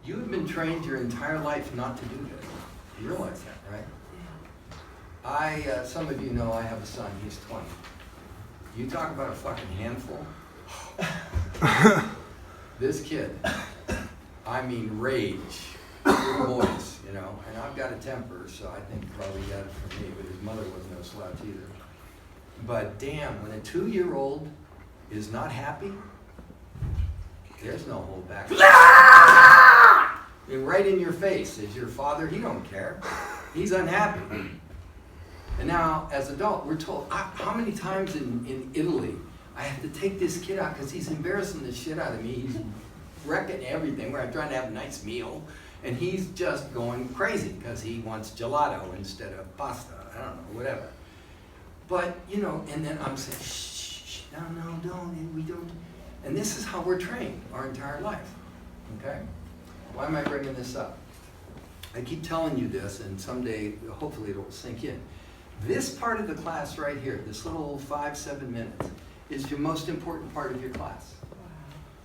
You have been trained your entire life not to do this. You realize that, right? Some of you know I have a son, he's 20. You talk about a fucking handful. This kid, I mean rage, your voice, you know, and I've got a temper, so I think he probably got it from me, but his mother wasn't no slouch either. But damn, when a 2-year-old is not happy, there's no hold back. And right in your face is your father, he don't care. He's unhappy. And now, as adult, we're told, how many times in Italy, I have to take this kid out because he's embarrassing the shit out of me. He's wrecking everything. We're trying to have a nice meal. And he's just going crazy because he wants gelato instead of pasta. I don't know, whatever. But, you know, and then I'm saying, shh, no, don't, and we don't. And this is how we're trained our entire life, okay? Why am I bringing this up? I keep telling you this, and someday, hopefully it'll sink in. This part of the class right here, this little 5-7 minutes, is your most important part of your class.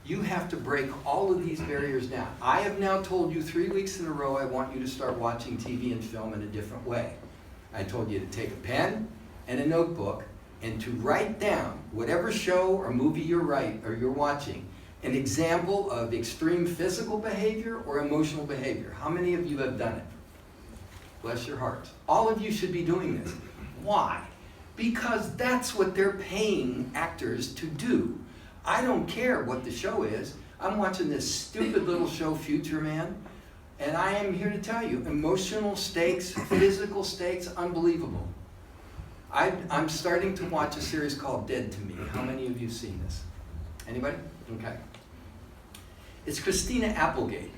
You have to break all of these barriers down. I have now told you 3 weeks in a row I want you to start watching TV and film in a different way. I told you to take a pen and a notebook and to write down whatever show or movie you're watching, an example of extreme physical behavior or emotional behavior. How many of you have done it? Bless your hearts. All of you should be doing this. Why? Because that's what they're paying actors to do. I don't care what the show is. I'm watching this stupid little show, Future Man, and I am here to tell you, emotional stakes, physical stakes, unbelievable. I'm starting to watch a series called Dead to Me. How many of you have seen this? Anybody? Okay. It's Christina Applegate,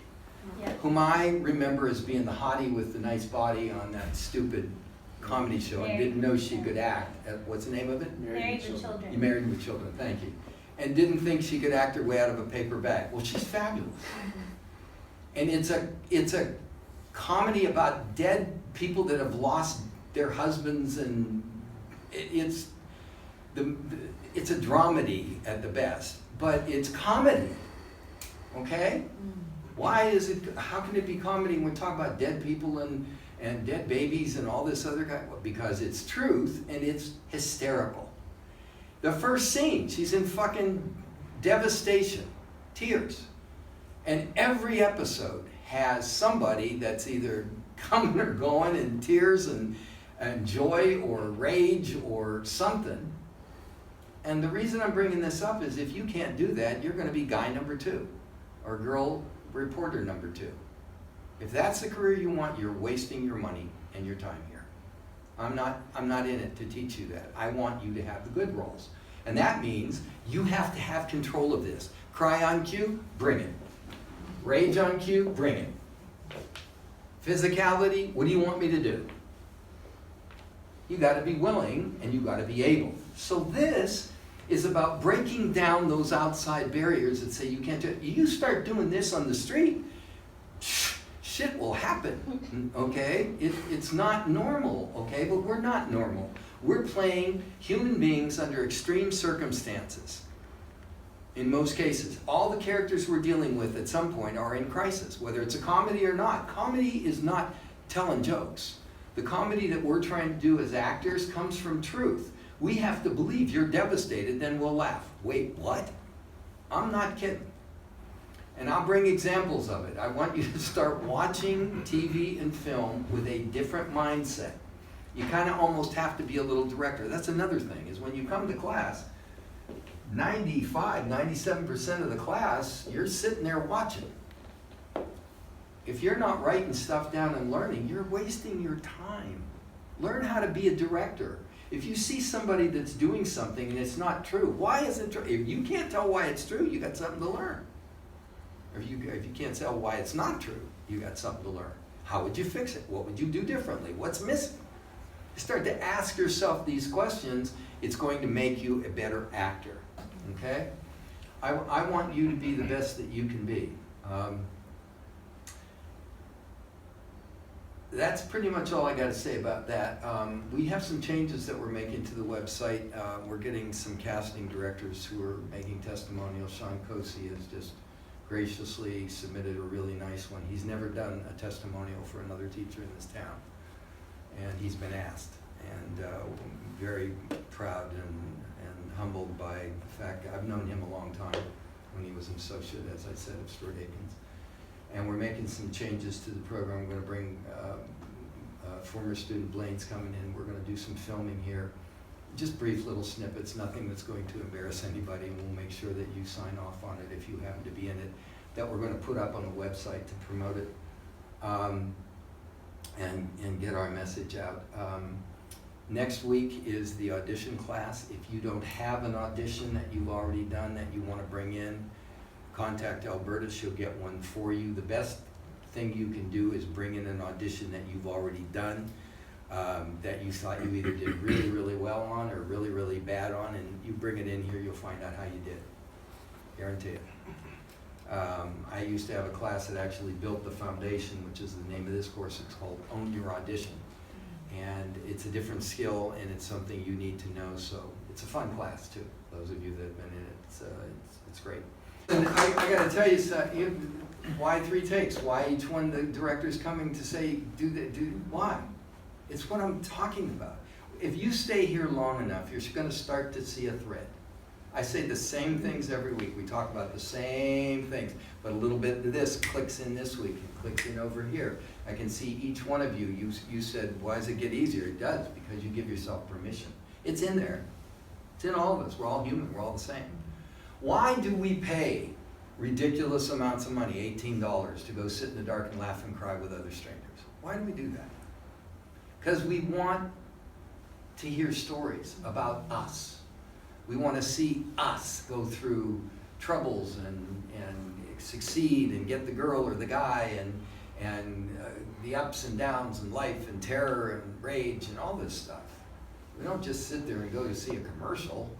whom I remember as being the hottie with the nice body on that stupid comedy show and didn't know she could act. What's the name of it? Married with Children. You Married with Children, thank you. And didn't think she could act her way out of a paper bag. Well, she's fabulous. And it's a comedy about dead people that have lost their husbands, and it's a dramedy at the best, but it's comedy, okay? Why is it, how can it be comedy when we talk about dead people and dead babies and all this other kind? Well, because it's truth and it's hysterical. The first scene, she's in fucking devastation, tears. And every episode has somebody that's either coming or going in tears and joy or rage or something. And the reason I'm bringing this up is if you can't do that, you're going to be guy number 2 or girl reporter number 2. If that's the career you want, you're wasting your money and your time here. I'm not in it to teach you that. I want you to have the good roles. And that means you have to have control of this. Cry on cue, bring it. Rage on cue, bring it. Physicality, what do you want me to do? You got to be willing and you got to be able. So this is about breaking down those outside barriers that say you can't do it. You start doing this on the street, shit will happen, okay? It's not normal, okay? But we're not normal. We're playing human beings under extreme circumstances. In most cases, all the characters we're dealing with at some point are in crisis, whether it's a comedy or not. Comedy is not telling jokes. The comedy that we're trying to do as actors comes from truth. We have to believe you're devastated, then we'll laugh. Wait, what? I'm not kidding. And I'll bring examples of it. I want you to start watching TV and film with a different mindset. You kind of almost have to be a little director. That's another thing, is when you come to class, 97% of the class, you're sitting there watching. If you're not writing stuff down and learning, you're wasting your time. Learn how to be a director. If you see somebody that's doing something and it's not true, why isn't it true? If you can't tell why it's true, you got something to learn. If you can't tell why it's not true, you got something to learn. How would you fix it? What would you do differently? What's missing? You start to ask yourself these questions, it's going to make you a better actor. Okay? I want you to be the best that you can be. That's pretty much all I got to say about that. We have some changes that we're making to the website. We're getting some casting directors who are making testimonials. Sean Cosi has just graciously submitted a really nice one. He's never done a testimonial for another teacher in this town, and he's been asked. And very proud and humbled by the fact that I've known him a long time when he was an associate, as I said, of Stuart Aikens. And we're making some changes to the program. We're going to bring former student Blaine's coming in. We're going to do some filming here. Just brief little snippets, nothing that's going to embarrass anybody, and we'll make sure that you sign off on it if you happen to be in it, that we're going to put up on the website to promote it and get our message out. Next week is the audition class. If you don't have an audition that you've already done that you want to bring in, contact Alberta. She'll get one for you. The best thing you can do is bring in an audition that you've already done, that you thought you either did really, really well on or really, really bad on, and you bring it in here, you'll find out how you did. Guarantee it. I used to have a class that actually built the foundation, which is the name of this course. It's called Own Your Audition. And it's a different skill, and it's something you need to know, so it's a fun class too. Those of you that have been in it, it's great. And I got to tell you, why 3 takes? Why each one the director's coming to say, why? It's what I'm talking about. If you stay here long enough, you're going to start to see a thread. I say the same things every week. We talk about the same things, but a little bit of this clicks in this week and clicks in over here. I can see each one of you. You said, why does it get easier? It does, because you give yourself permission. It's in there. It's in all of us. We're all human. We're all the same. Why do we pay ridiculous amounts of money, $18, to go sit in the dark and laugh and cry with other strangers? Why do we do that? Because we want to hear stories about us. We want to see us go through troubles and succeed and get the girl or the guy and the ups and downs in life and terror and rage and all this stuff. We don't just sit there and go to see a commercial.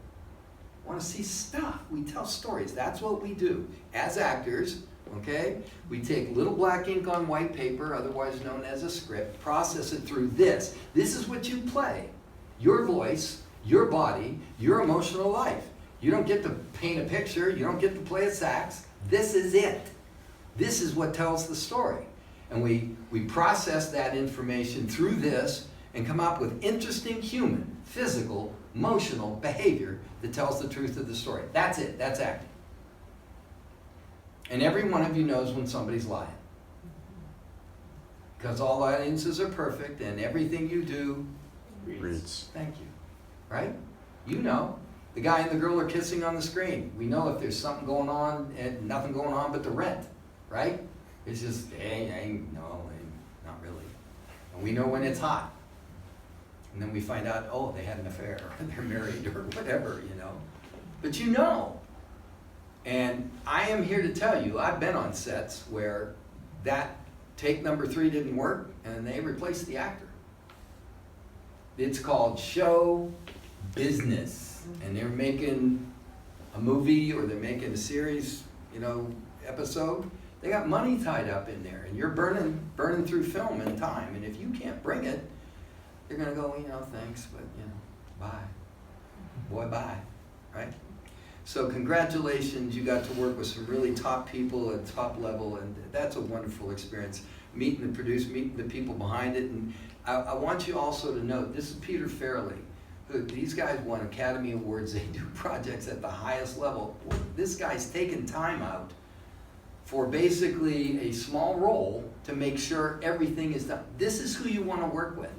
We want to see stuff. We tell stories. That's what we do as actors, okay? We take little black ink on white paper, otherwise known as a script, process it through this. This is what you play. Your voice, your body, your emotional life. You don't get to paint a picture. You don't get to play a sax. This is it. This is what tells the story. And we process that information through this and come up with interesting human, physical, emotional behavior that tells the truth of the story. That's it. That's acting. And every one of you knows when somebody's lying. Because all audiences are perfect and everything you do reads. Thank you. Right? You know. The guy and the girl are kissing on the screen. We know if there's something going on and nothing going on but the rent. Right? It's just, not really. And we know when it's hot. And then we find out, oh, they had an affair, or they're married, or whatever, you know. But you know. And I am here to tell you, I've been on sets where that take number 3 didn't work, and they replaced the actor. It's called show business. And they're making a movie, or they're making a series, episode. They got money tied up in there, and you're burning through film and time. And if you can't bring it, they're going to go, thanks, but, bye. Boy, bye, right? So congratulations, you got to work with some really top people at top level, and that's a wonderful experience. Meeting the people behind it. And I want you also to note, this is Peter Farrelly. These guys won Academy Awards. They do projects at the highest level. This guy's taken time out for basically a small role to make sure everything is done. This is who you want to work with.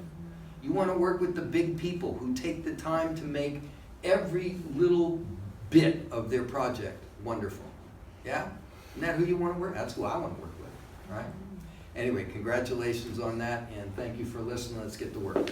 You want to work with the big people who take the time to make every little bit of their project wonderful. Yeah? Isn't that who you want to work with? That's who I want to work with, right? Anyway, congratulations on that, and thank you for listening. Let's get to work.